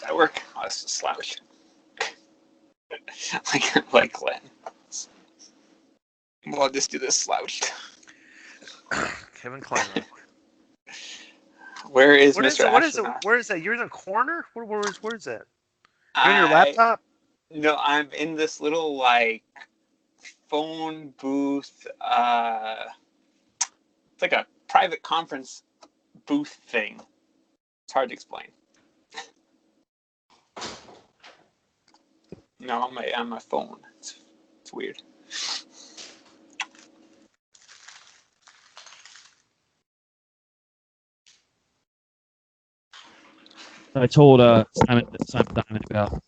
that work? Oh, it's a slouch. like Glenn. Well, I'll just do this slouched. Kevin Kleinrock. Where is What Mr. is it? What is it? Astronaut? Where is that? You're in a corner? Where's that? You're on your laptop? No, I'm in this little like phone booth. It's like a private conference booth thing. It's hard to explain. No, on my phone. It's weird. I told Simon Diamond about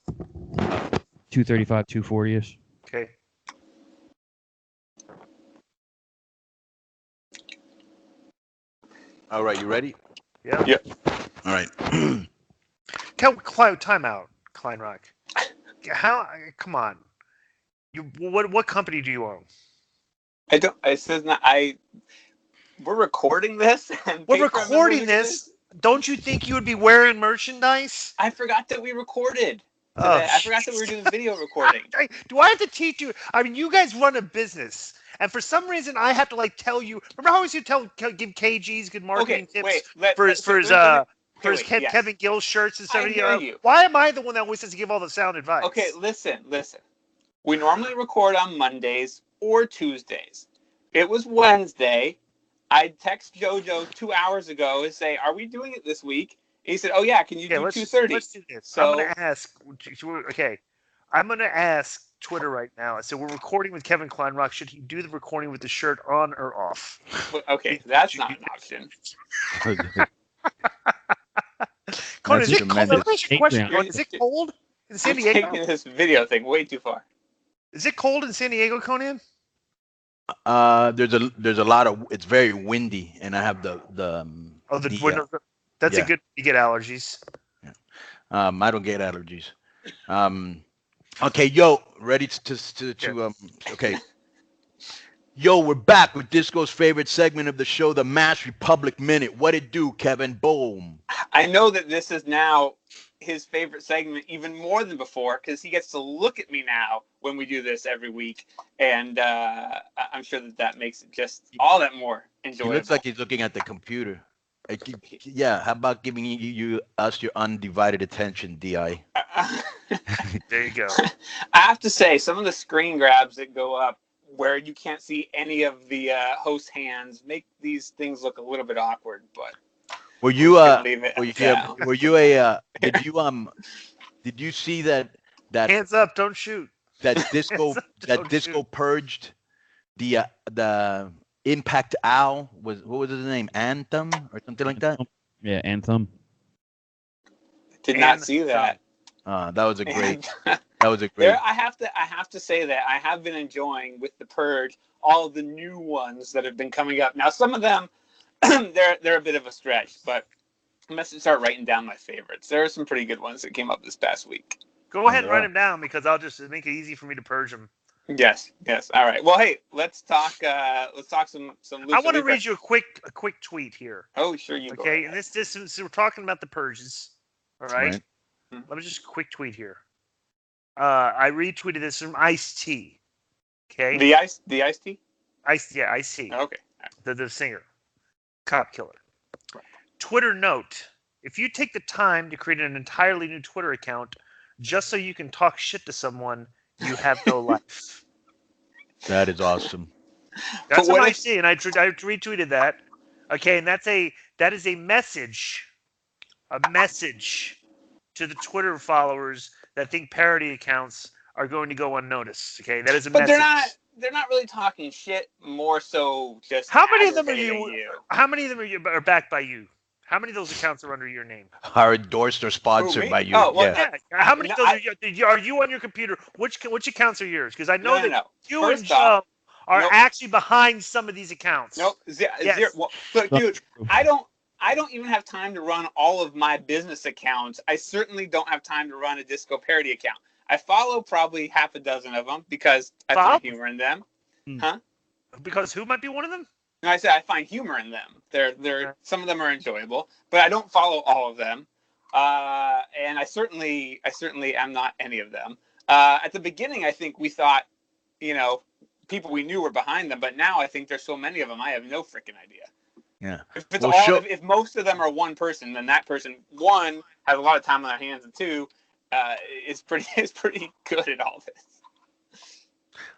235, 240-ish. Okay. All right, you ready? Yeah. Yep. All right. Timeout, Kleinrock. How? Come on. What company do you own? I don't. It says not. We're recording this. And We're recording this. Don't you think you would be wearing merchandise? I forgot that we recorded. Oh, I forgot that we were doing video recording. Do I have to teach you? I mean, you guys run a business, and for some reason, I have to like tell you. Remember how I used to give KG's good marketing tips for his Kevin Gill shirts and stuff? I hear you. Why am I the one that always has to give all the sound advice? Okay, listen. We normally record on Mondays or Tuesdays. It was Wednesday. I text JoJo 2 hours ago and say, "Are we doing it this week?" He said, "Oh yeah, can you do 2:30?" Let's do this. So, I'm gonna ask. Okay, I'm gonna ask Twitter right now. So we're recording with Kevin Kleinrock. Should he do the recording with the shirt on or off? Okay, that's not an option. Conan, is it cold? Let me ask you a question. Is it cold in San Diego? I'm taking this video thing way too far. Is it cold in San Diego, Conan? There's a lot of. It's very windy, and I have the windows. That's a good. You get allergies. Yeah. I don't get allergies. Okay, yo, ready to okay. Yo, we're back with Disco's favorite segment of the show, the Mash Republic Minute. What it do, Kevin? Boom. I know that this is now his favorite segment even more than before because he gets to look at me now when we do this every week, and I'm sure that makes it just all that more enjoyable. He looks like he's looking at the computer. Yeah, how about giving us your undivided attention, Di? There you go. I have to say, some of the screen grabs that go up where you can't see any of the host's hands make these things look a little bit awkward, but did you see that hands up, don't shoot. That disco purged the Impact Owl what was his name? Anthem or something like that? Yeah, Anthem. Did not see that. That was a great. I have to say that I have been enjoying with the Purge all of the new ones that have been coming up. Now some of them they're a bit of a stretch, but I must start writing down my favorites. There are some pretty good ones that came up this past week. Go ahead and write them down because I'll just make it easy for me to purge them. Yes. All right. Well, hey, let's talk some. I want to read you a quick tweet here. Oh, sure, you. Okay, and this we're talking about the purges. All right. Let me just quick tweet here. I retweeted this from Ice-T. Okay. The Ice-T. Ice-T. Okay. The singer, cop killer. Right. Twitter note: if you take the time to create an entirely new Twitter account just so you can talk shit to someone, you have no life. That is awesome. That's what I see, and I retweeted that. Okay, and that is a message to the Twitter followers that think parody accounts are going to go unnoticed. Okay, that is a message. But they're not really talking shit. More so, just how many of them are you? How many of them are backed by you? How many of those accounts are under your name? Are endorsed or sponsored by you? Oh, well, yeah. How many of those are you on your computer? Which accounts are yours? Because I know that you and Joe are actually behind some of these accounts. Nope. Zero. Well, look, dude, I don't even have time to run all of my business accounts. I certainly don't have time to run a disco parody account. I follow probably half a dozen of them because I find humor in them. Huh? Because who might be one of them? No, I said I find humor in them. They're some of them are enjoyable, but I don't follow all of them. And and I certainly am not any of them. At the beginning, I think we thought, people we knew were behind them, but now I think there's so many of them, I have no freaking idea. Yeah. If it's if most of them are one person, then that person, one, has a lot of time on their hands, and two, is pretty good at all this.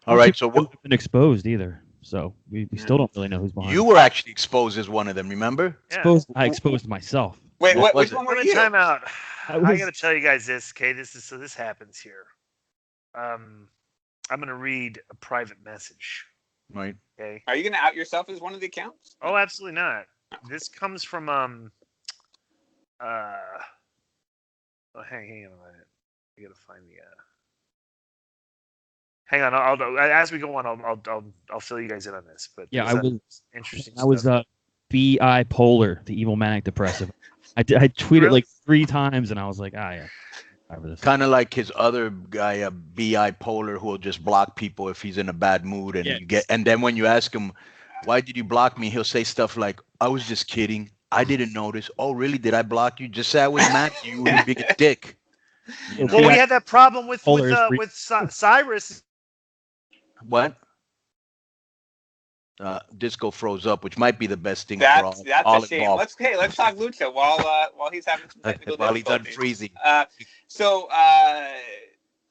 All right, so we haven't been exposed either, so we still don't really know who's behind. You were actually exposed as one of them, remember? Yeah. I exposed myself. Wait, which one were you? Time out. I gotta tell you guys this. Okay, this happens here. I'm gonna read a private message. Right. Okay. Are you gonna out yourself as one of the accounts? Oh, absolutely not. This comes from hang on a minute. I gotta find the hang on. I'll as we go on, I'll fill you guys in on this. But Yeah, I was interesting. I was bipolar, the evil manic depressive. I tweeted like 3 times, and I was like, yeah. Kind of like his other guy, bipolar, who will just block people if he's in a bad mood, and and then when you ask him, why did you block me? He'll say stuff like, I was just kidding. I didn't notice. Oh, really? Did I block you? Just say I was mad at you. You big dick. You know? Well, we had that problem with Cyrus. What? Disco froze up, which might be the best thing that's for all a shame. involved. Let's talk Lucha while he's having some technical while he's difficulties. unfreezing. So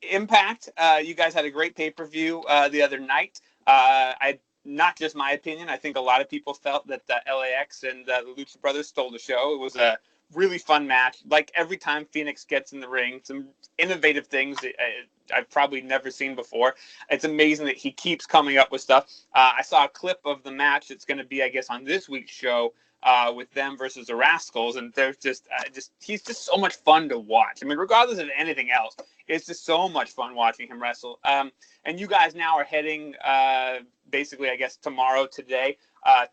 Impact, you guys had a great pay-per-view the other night. Not just my opinion. I think a lot of people felt that the LAX and the Lucha Brothers stole the show. It was a really fun match. Like every time Phoenix gets in the ring, some innovative things that I've probably never seen before. It's amazing that he keeps coming up with stuff. I saw a clip of the match that's going to be, I guess, on this week's show with them versus the Rascals, and they're he's just so much fun to watch. I mean, regardless of anything else, it's just so much fun watching him wrestle. And you guys now are heading, basically, I guess, today,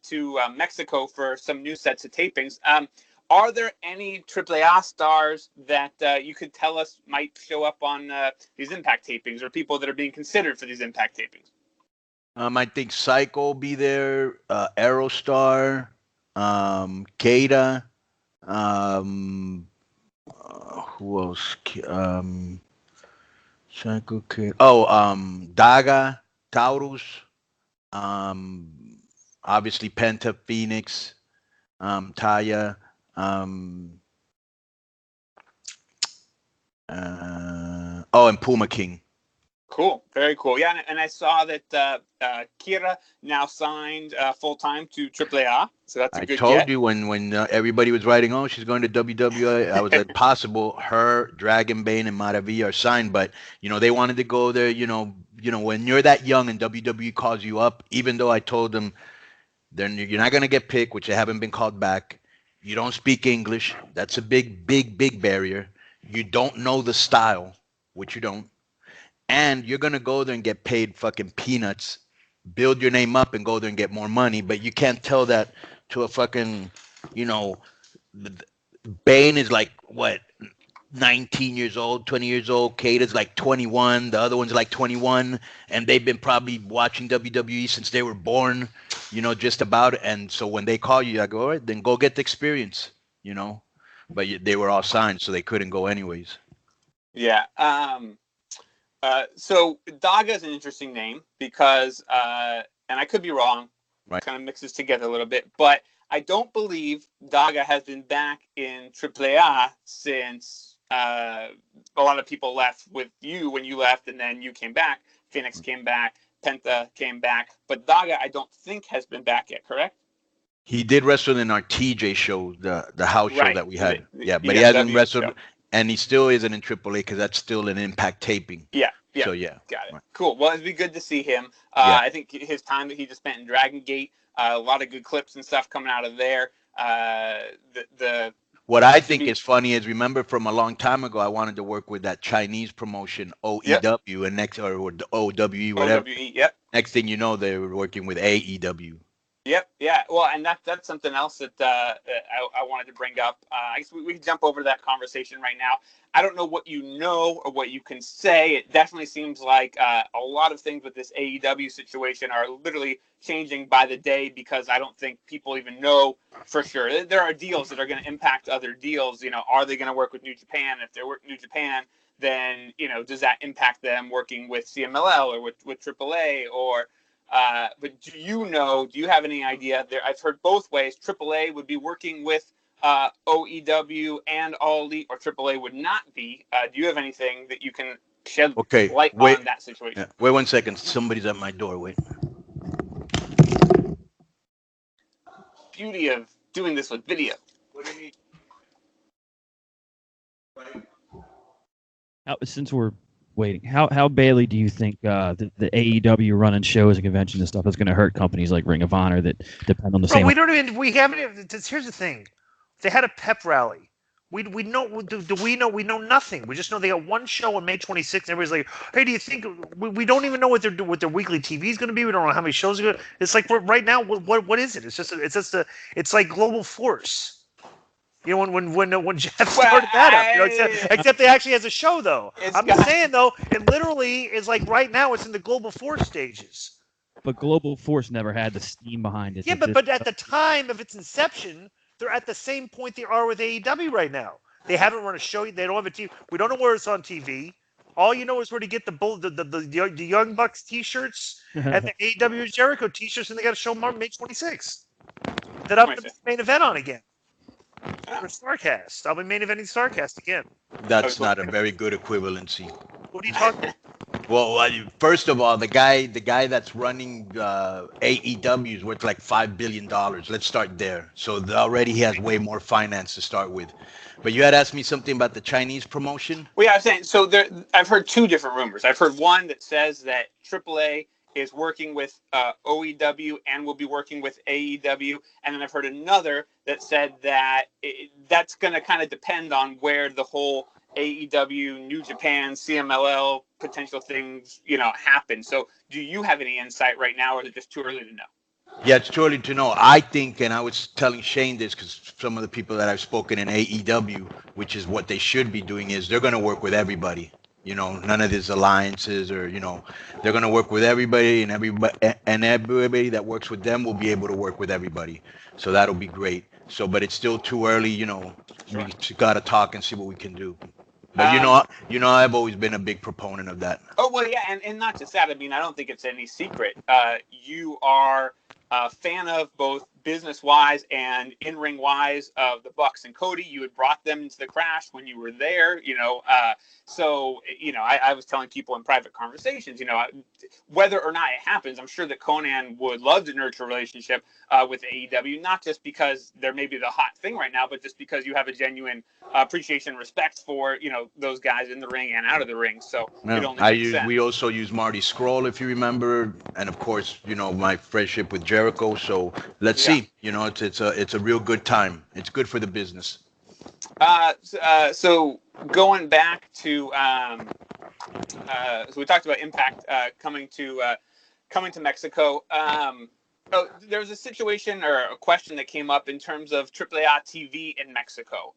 to Mexico for some new sets of tapings. Are there any AAA stars that you could tell us might show up on these Impact tapings, or people that are being considered for these Impact tapings? I think Psycho will be there, Aerostar, Keita, who else? Psycho, Keita. Daga, Taurus, obviously Penta, Phoenix, Taya. And Puma King. Cool, very cool. Yeah, and I saw that Kira now signed full time to AAA, so that's a good. I told you when everybody was writing, oh, she's going to WWE. I was like, possible. Her, Dragon Bane, and Maravilla are signed, but they wanted to go there. When you're that young and WWE calls you up, even though I told them, then you're not going to get picked, which they haven't been called back. You don't speak English. That's a big barrier. You don't know the style, which you don't. And you're going to go there and get paid fucking peanuts, build your name up and go there and get more money. But you can't tell that to a fucking, Bane is like, what, 19 years old, 20 years old. Keita's like 21. The other one's like 21. And they've been probably watching WWE since they were born, just about. And so when they call you, I go, all right, then go get the experience, But they were all signed, so they couldn't go anyways. Yeah. So Daga is an interesting name because, and I could be wrong, right. It kind of mixes together a little bit, but I don't believe Daga has been back in AAA since a lot of people left with you when you left, and then you came back. Phoenix came back, Penta came back, but Daga I don't think has been back yet. Correct? He did wrestle in our TJ show, the house show that we had. Yeah, but he hasn't wrestled, show. And he still isn't in AAA because that's still an Impact taping. Yeah. So yeah, got it. Right. Cool. Well, it'd be good to see him. I think his time that he just spent in Dragon Gate, a lot of good clips and stuff coming out of there. What I think is funny is, remember from a long time ago, I wanted to work with that Chinese promotion OEW and next or OWE, whatever. OWE, yep. Next thing you know, they were working with AEW. Yep. Yeah. Well, and that's something else that I wanted to bring up. I guess we can jump over to that conversation right now. I don't know what you know or what you can say. It definitely seems like a lot of things with this AEW situation are literally changing by the day because I don't think people even know for sure. There are deals that are going to impact other deals. You know, are they going to work with New Japan? If they're working New Japan, then, you know, does that impact them working with CMLL or with AAA or but do you have any idea there? I've heard both ways. AAA would be working with OEW and All Elite, or AAA would not be. Do you have anything that you can shed light on that situation? Yeah, wait 1 second. Somebody's at my door. Wait. Beauty of doing this with video. What do you mean? Since we're waiting, how badly do you think the AEW running shows and conventions and stuff is going to hurt companies like Ring of Honor that depend on the same? We haven't. Here's the thing: they had a pep rally. We know. Do we know? We know nothing. We just know they got one show on May 26th. And everybody's like, "Hey, do you think?" We don't even know what their weekly TV is going to be. We don't know how many shows are going. It's like right now. What is it? It's like Global Force. You know, when Jeff started that up, you know, except they actually has a show though. I'm just saying though, it literally is like right now it's in the Global Force stages. But Global Force never had the steam behind it. Yeah, but at the time of its inception, they're at the same point they are with AEW right now. They haven't run a show. They don't have a TV. We don't know where it's on TV. All you know is where to get the Young Bucks T-shirts and the AEW Jericho T-shirts, and they got a show May 26th. That I'm the main event on again. For Starcast. I'll be main eventing Starcast again. That's not a very good equivalency. What are you talking about? Well, first of all, the guy that's running AEW is worth like $5 billion. Let's start there. So already he has way more finance to start with. But you had asked me something about the Chinese promotion? Well, yeah, I was saying, so I've heard two different rumors. I've heard one that says that AAA is working with OEW and will be working with AEW. And then I've heard another that said that that's going to kind of depend on where the whole AEW, New Japan, CMLL potential things, you know, happen. So do you have any insight right now, or is it just too early to know? Yeah, it's too early to know. I think, and I was telling Shane this because some of the people that I've spoken in AEW, which is what they should be doing, is they're going to work with everybody. You know, none of these alliances, or, you know, they're going to work with everybody, and everybody that works with them will be able to work with everybody. So that'll be great. So, but it's still too early. You know, we got to talk and see what we can do. But you know, I've always been a big proponent of that. Oh, well, yeah, and not just that. I mean, I don't think it's any secret. You are a fan of both business-wise and in-ring-wise of the Bucks and Cody. You had brought them into the Crash when you were there, you know. So, you know, I was telling people in private conversations, you know, whether or not it happens, I'm sure that Conan would love to nurture a relationship with AEW, not just because they're maybe the hot thing right now, but just because you have a genuine appreciation and respect for, you know, those guys in the ring and out of the ring. So it only makes sense. We also use Marty Scurll, if you remember, and of course, you know, my friendship with Jericho. So let's see. You know, it's a real good time. It's good for the business. So going back to so we talked about Impact coming to Mexico. There was a situation or a question that came up in terms of AAA TV in Mexico.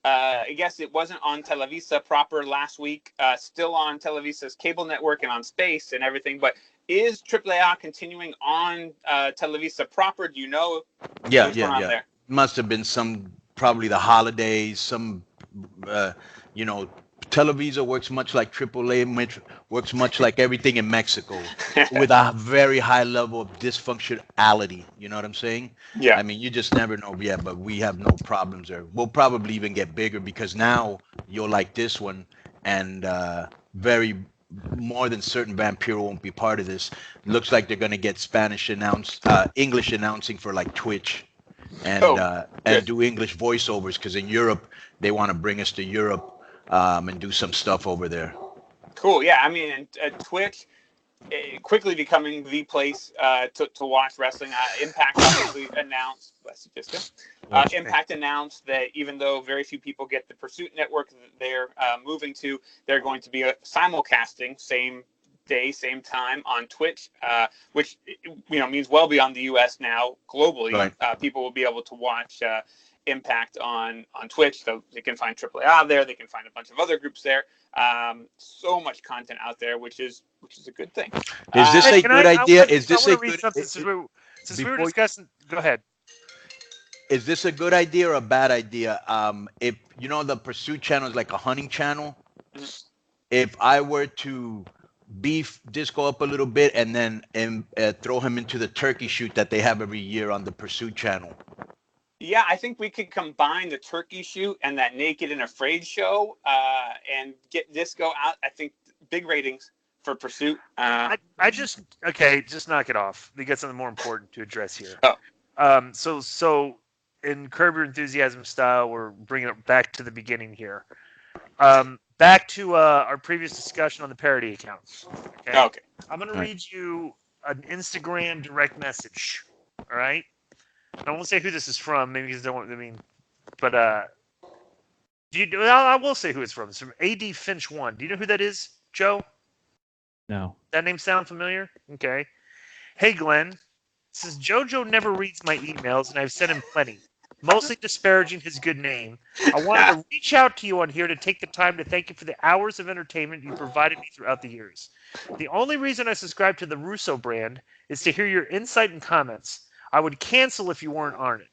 I guess it wasn't on Televisa proper last week. Still on Televisa's cable network and on Space and everything, but is AAA continuing on Televisa proper? Do you know? Yeah. There? Must have been probably the holidays. You know, Televisa works much like AAA, works much like everything in Mexico, with a very high level of dysfunctionality. You know what I'm saying? Yeah. I mean, you just never know. Yeah, but we have no problems there. We'll probably even get bigger because now you'll like this one, and very more than certain Vampiro won't be part of this. Looks like they're gonna get English announcing for like Twitch, and do English voiceovers because in Europe they want to bring us to Europe and do some stuff over there. Cool. Yeah, I mean, Twitch quickly becoming the place to watch wrestling. Impact obviously announced. Bless you, Jessica. Impact announced that even though very few people get the Pursuit Network that they're moving to, they're going to be simulcasting, same day, same time on Twitch, which means well beyond the U.S. now. Globally, Right. people will be able to watch Impact on Twitch. So they can find AAA there. They can find a bunch of other groups there. So much content out there, which is a good thing. Is this a good idea? Is this a good? Since we were discussing, go ahead. Is this a good idea or a bad idea? If the Pursuit channel is like a hunting channel. If I were to beef Disco up a little bit and then throw him into the turkey shoot that they have every year on the Pursuit channel. Yeah, I think we could combine the turkey shoot and that Naked and Afraid show and get Disco out. I think big ratings for Pursuit. Just knock it off. We got something more important to address here. Oh. So in Curb Your Enthusiasm style, we're bringing it back to the beginning here. Back to our previous discussion on the parody accounts. Okay. I'm going to read you an Instagram direct message. All right. I won't say who this is from, maybe because I don't want. But I will say who it's from. It's from AD Finch 1. Do you know who that is, Joe? No. That name sound familiar? Okay. Hey, Glenn. Since JoJo never reads my emails, and I've sent him plenty, mostly disparaging his good name, I wanted to reach out to you on here to take the time to thank you for the hours of entertainment you provided me throughout the years. The only reason I subscribe to the Russo brand is to hear your insight and comments. I would cancel if you weren't on it.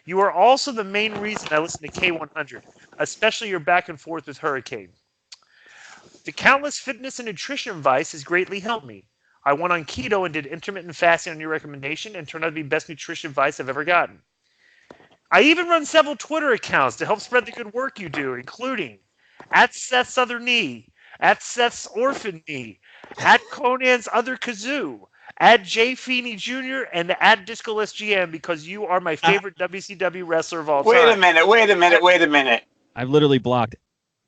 You are also the main reason I listen to K100, especially your back and forth with Hurricane. The countless fitness and nutrition advice has greatly helped me. I went on keto and did intermittent fasting on your recommendation and turned out to be best nutrition advice I've ever gotten. I even run several Twitter accounts to help spread the good work you do, including @Seth's Other Knee, @Seth's Orphan Knee, @Conan's Other Kazoo, @JFeeney Jr., and @Discoless GM, because you are my favorite WCW wrestler of all time. Wait a minute. I've literally blocked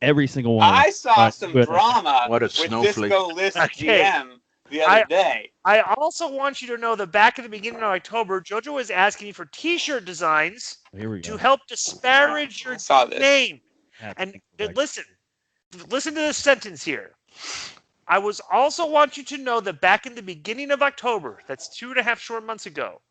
every single one. I saw some drama with Discoless GM the other day. I also want you to know that back at the beginning of October, JoJo was asking for T-shirt designs to help disparage your name. And listen to this sentence here. I was also want you to know that back in the beginning of October, that's 2.5 short months ago,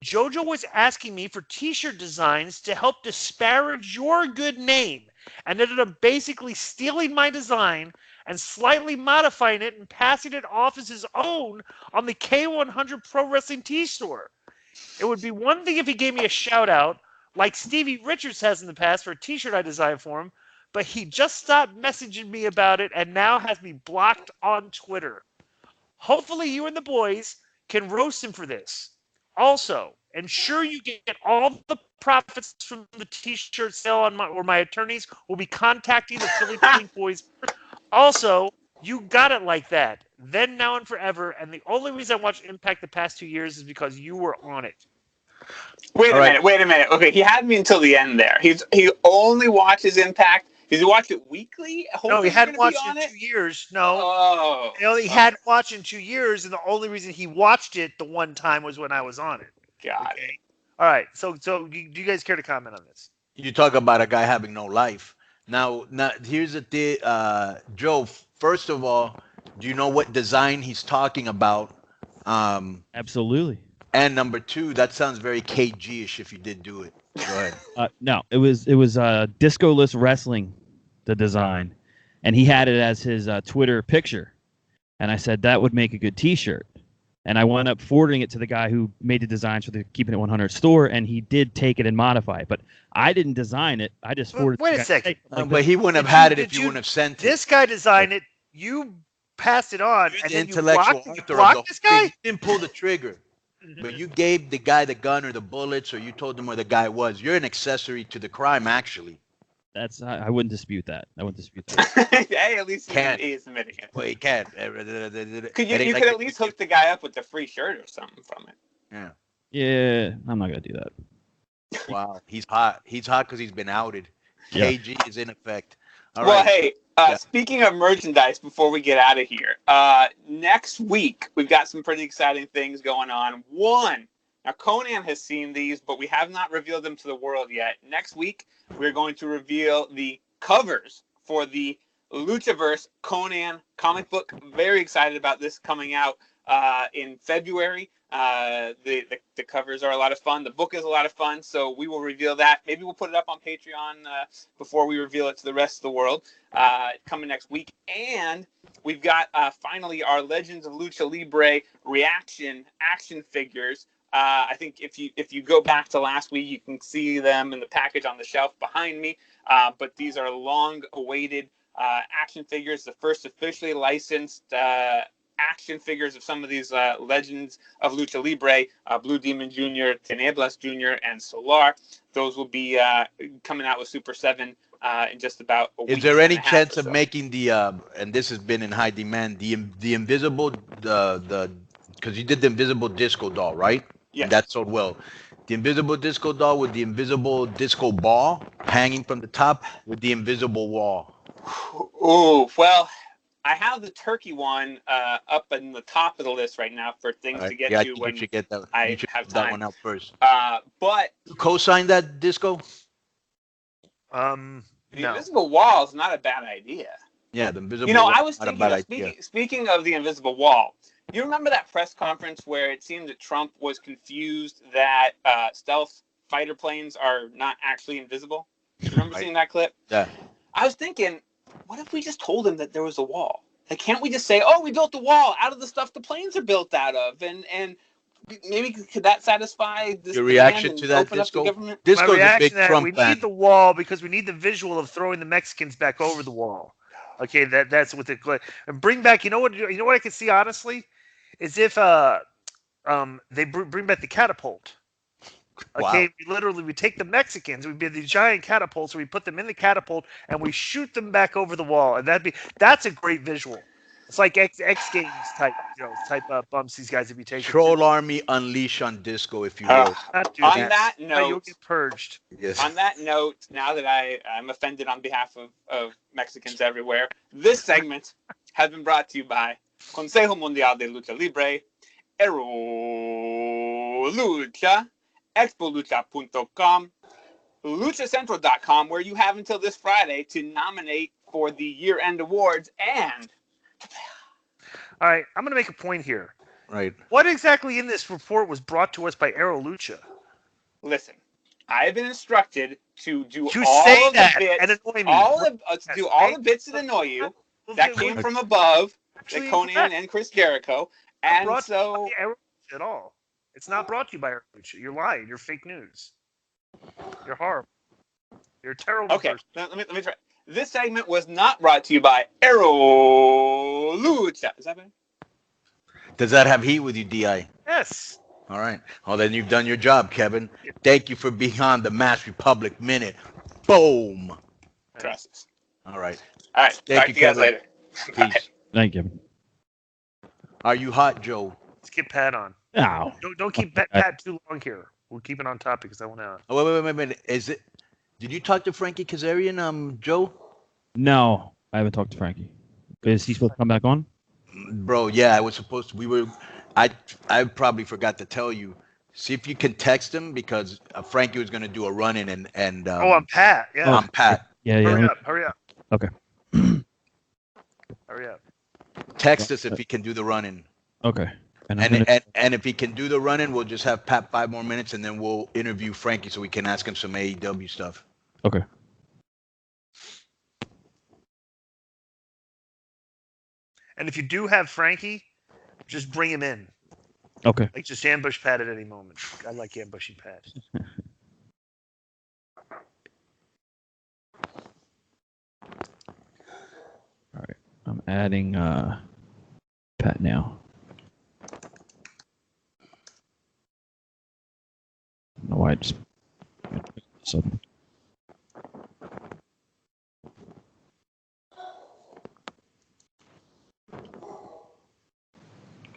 JoJo was asking me for T-shirt designs to help disparage your good name, and ended up basically stealing my design and slightly modifying it and passing it off as his own on the K100 Pro Wrestling T-store. It would be one thing if he gave me a shout-out, like Stevie Richards has in the past for a T-shirt I designed for him, but he just stopped messaging me about it and now has me blocked on Twitter. Hopefully you and the boys can roast him for this. Also, ensure you get all the profits from the T-shirt sale on my attorneys will be contacting the Philly Pink Boys. Also, you got it like that. Then, now, and forever. And the only reason I watched Impact the past 2 years is because you were on it. Wait a minute. Okay, he had me until the end there. He only watches Impact. Does he watch it weekly? No, he hadn't watched it in 2 years. No. Oh. He hadn't watched it in 2 years, and the only reason he watched it the one time was when I was on it. Got it. All right. So do you guys care to comment on this? You talk about a guy having no life. Now here's the thing, Joe. First of all, do you know what design he's talking about? Absolutely. And number two, that sounds very KG-ish if you did do it. Go ahead. No, it was Discoless Wrestling, the design, and he had it as his Twitter picture, and I said that would make a good T-shirt, and I wound up forwarding it to the guy who made the designs for the Keeping It 100 store, and he did take it and modify it, but I didn't design it. I just forwarded. Wait a second. But he wouldn't have had it if you wouldn't have sent it. This guy designed it. You passed it on, and then you blocked this guy. You didn't pull the trigger. But you gave the guy the gun or the bullets, or you told him where the guy was. You're an accessory to the crime, actually. I wouldn't dispute that. Hey, at least he's admitting it. Well, he can't. You could at least hook the guy up with the free shirt or something from it. Yeah. Yeah, I'm not gonna do that. Wow, he's hot. He's hot because he's been outed. Yeah. KG is in effect. All well, right. hey, speaking of merchandise, before we get out of here, next week we've got some pretty exciting things going on. One, now Conan has seen these, but we have not revealed them to the world yet. Next week, we're going to reveal the covers for the Luchaverse Conan comic book. Very excited about this coming out in February. The covers are a lot of fun. The book is a lot of fun. So we will reveal that. Maybe we'll put it up on Patreon before we reveal it to the rest of the world. Coming next week. And we've got finally our Legends of Lucha Libre reaction action figures. I think if you go back to last week, you can see them in the package on the shelf behind me. But these are long-awaited action figures, the first officially licensed action figures of some of these legends of Lucha Libre, Blue Demon Jr., Teneblas Jr., and Solar. Those will be coming out with Super 7 in just about a week. Is there any chance of making the and this has been in high demand, the invisible because you did the invisible disco doll, right? Yeah. And that sold well. The invisible disco doll with the invisible disco ball hanging from the top with the invisible wall. Oh, well, I have the turkey one up in the top of the list right now for things to get to when you get that. I you should have get time. That one out first. But you co-sign that, Disco? the No. invisible wall is not a bad idea. Yeah, the invisible wall. I was thinking, speaking of the invisible wall, you remember that press conference where it seemed that Trump was confused that stealth fighter planes are not actually invisible? You remember seeing that clip? Yeah. I was thinking, what if we just told him that there was a wall? Like, can't we just say, "Oh, we built the wall out of the stuff the planes are built out of," and maybe could that satisfy this your reaction to that, Disco? Disco's a big Trump we fan. need the wall because we need the visual of throwing the Mexicans back over the wall. Okay, that's what and bring back. You know what I can see honestly is if they bring back the catapult. Okay, Wow. we take the Mexicans, we be the giant catapults, we put them in the catapult, and we shoot them back over the wall, and that's a great visual. It's like X Games type bumps these guys would be taking. Troll army unleash on Disco, if you will. On that note, you'll get purged. Yes. On that note, now that I'm offended on behalf of Mexicans everywhere, this segment has been brought to you by Consejo Mundial de Lucha Libre, Aero Lucha, expolucha.com, luchacentral.com, where you have until this Friday to nominate for the year-end awards. And all right, I'm going to make a point here. Right. What exactly in this report was brought to us by Aero Lucha? Listen, I have been instructed to do to all say of that the bits, and annoy me. all the bits that annoy you. That came from above, like Conan and Chris Jericho, and so Aero Lucha at all. It's not brought to you by Aero Lucha. You're lying. You're fake news. You're horrible. You're a terrible person. Let me try. This segment was not brought to you by Aero Lucha. Is that better? Does that have heat with you, DI? Yes. All right. Well, then you've done your job, Kevin. Thank you for being on the Mass Republic Minute. Boom. Process. All right. All right. Thank you, to you guys Kevin. later. Peace. Thank you. Are you hot, Joe? Let's get Pat on. No. Don't keep Pat too long here. We'll keep it on topic because I want to. Oh, wait. Is it? Did you talk to Frankie Kazarian, Joe? No, I haven't talked to Frankie. Is he supposed to come back on? Bro, yeah, I was supposed to. I probably forgot to tell you. See if you can text him because Frankie was going to do a run-in and. I'm Pat. Yeah. I'm Pat. Yeah. Hurry up. Okay. Hurry up. Text us if he can do the run-in. Okay. And if he can do the run-in, we'll just have Pat 5 more minutes, and then we'll interview Frankie so we can ask him some AEW stuff. Okay. And if you do have Frankie, just bring him in. Okay. Like just ambush Pat at any moment. I like ambushing Pat. All right. I'm adding Pat now. I don't know why I just suddenly.